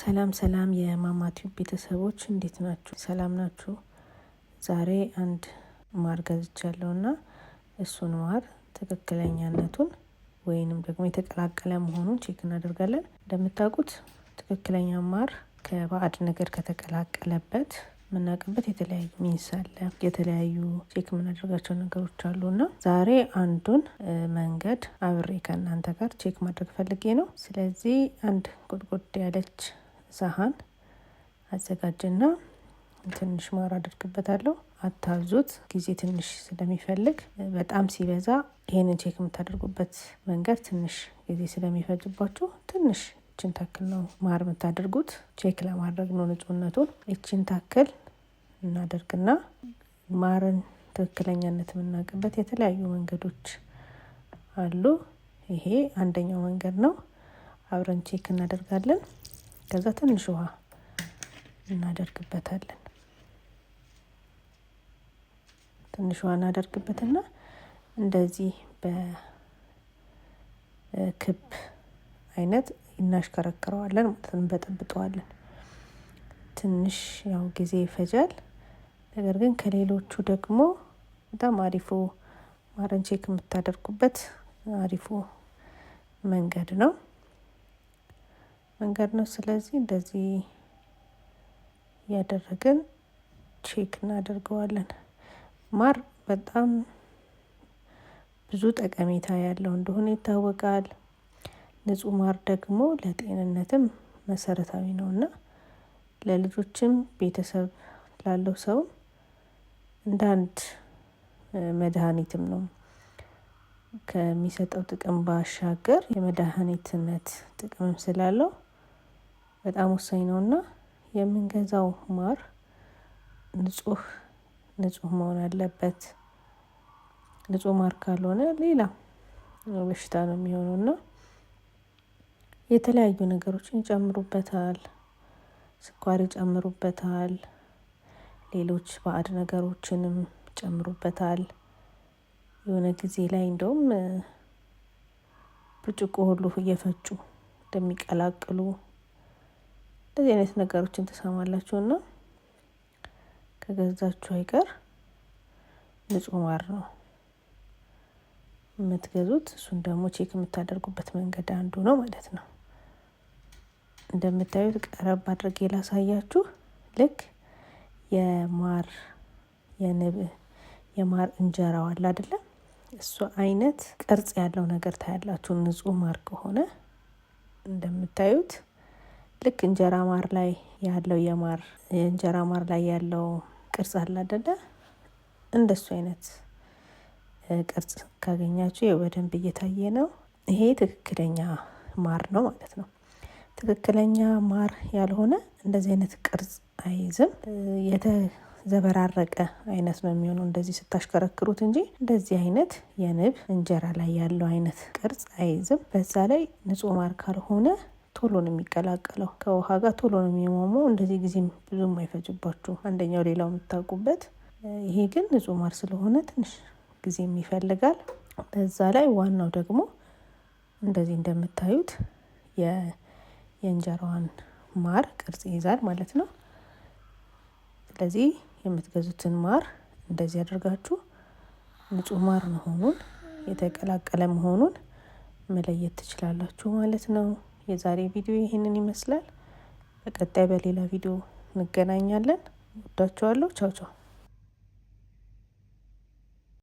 ሰላም የማማቲው ቤተሰቦች እንዴት ናችሁ? ሰላም ናችሁ? ዛሬ አንድ ማር ገዝቻለሁና እሱን ማር ትክክለኛነቱን ወይንም ደግሞ የተቀላቀለ መሆኑን ቼክ እናደርጋለን። እንደምታውቁት ትክክለኛ ማር ከባዕድ ነገር ከተቀላቀለበት የምናውቅበት የተለያዩ ሚንስ አለ። የተለያዩ ቼክ የምናደርጋቸው ነገሮች አሉና ዛሬ አንዱን መንገድ አብሬ ከእናንተ ጋር ቼክ ማድረግ ፈልጌ ነው። ስለዚህ አንድ ቁጥቁጥ ያለች ሳህን አዘጋጅና ትንሽ ማር አድርግበታለሁ። አታብዙት፣ ጊዜ ትንሽ ስለሚፈልግ በጣም ሲበዛ ይሄንን ቼክ የምታደርጉበት መንገድ ትንሽ ጊዜ ስለሚፈጅባችሁ ትንሽ እችን ታክል ነው ማር የምታደርጉት። ቼክ ለማድረግ ነው ንጹህነቱን። እችን ታክል እናደርግና ማርን ትክክለኛነት የምናውቅበት የተለያዩ መንገዶች አሉ። ይሄ አንደኛው መንገድ ነው። አብረን ቼክ እናደርጋለን። ከዛ ትንሽ ውሃ እናደርግበታለን። ትንሽ ውሃ እናደርግበትና እንደዚህ በክብ አይነት እናሽከረክረዋለን ማለት ነው። እንበጠብጠዋለን። ትንሽ ያው ጊዜ ይፈጃል። ነገር ግን ከሌሎቹ ደግሞ በጣም አሪፉ ማርን ቼክ የምታደርጉበት አሪፉ መንገድ ነው። ስለዚህ እንደዚህ ያደረግን ቼክ እናደርገዋለን። ማር በጣም ብዙ ጠቀሜታ ያለው እንደሆነ ይታወቃል። ንጹህ ማር ደግሞ ለጤንነትም መሰረታዊ ነውና ለልጆችም ቤተሰብ ላለው ሰው እንደ አንድ መድኃኒትም ነው። ከሚሰጠው ጥቅም ባሻገር የመድኃኒትነት ጥቅምም ስላለው በጣም ወሳኝ ነውና የምንገዛው ማር ንጹህ መሆን አለበት። ንጹህ ማር ካልሆነ ሌላ በሽታ ነው የሚሆነውና የተለያዩ ነገሮችን ይጨምሩበታል። ስኳር ይጨምሩበታል። ሌሎች ባዕድ ነገሮችንም ይጨምሩበታል። የሆነ ጊዜ ላይ እንደውም ብርጭቆ ሁሉ እየፈጩ እንደሚቀላቅሉ እንደዚህ አይነት ነገሮችን ትሰማላችሁና ከገዛችሁ አይቀር ንጹህ ማር ነው የምትገዙት። እሱን ደግሞ ቼክ የምታደርጉበት መንገድ አንዱ ነው ማለት ነው። እንደምታዩት ቀረብ አድርጌ ላሳያችሁ። ልክ የማር እንጀራው አለ አይደለ? እሱ አይነት ቅርጽ ያለው ነገር ታያላችሁ። ንጹህ ማር ከሆነ እንደምታዩት ልክ እንጀራ ማር ላይ ያለው የእንጀራ ማር ላይ ያለው ቅርጽ አለ አይደለ? እንደሱ አይነት ቅርጽ ካገኛችሁ በደንብ እየታየ ነው። ይሄ ትክክለኛ ማር ነው ማለት ነው። ትክክለኛ ማር ያልሆነ እንደዚህ አይነት ቅርጽ አይዝም። የተዘበራረቀ አይነት ነው የሚሆነው እንደዚህ ስታሽከረክሩት እንጂ እንደዚህ አይነት የንብ እንጀራ ላይ ያለው አይነት ቅርጽ አይዝም። በዛ ላይ ንጹህ ማር ካልሆነ ቶሎ ነው የሚቀላቀለው ከውሃ ጋር ቶሎ ነው የሚሟሟው። እንደዚህ ጊዜም ብዙም አይፈጅባችሁ። አንደኛው ሌላው የምታውቁበት። ይሄ ግን ንጹህ ማር ስለሆነ ትንሽ ጊዜም ይፈልጋል። በዛ ላይ ዋናው ደግሞ እንደዚህ እንደምታዩት የእንጀራዋን ማር ቅርጽ ይይዛል ማለት ነው። ስለዚህ የምትገዙትን ማር እንደዚህ አድርጋችሁ ንጹህ ማር መሆኑን የተቀላቀለ መሆኑን መለየት ትችላላችሁ ማለት ነው። የዛሬ ቪዲዮ ይሄንን ይመስላል። በቀጣይ በሌላ ቪዲዮ እንገናኛለን። ወዳችኋለሁ። ቻው።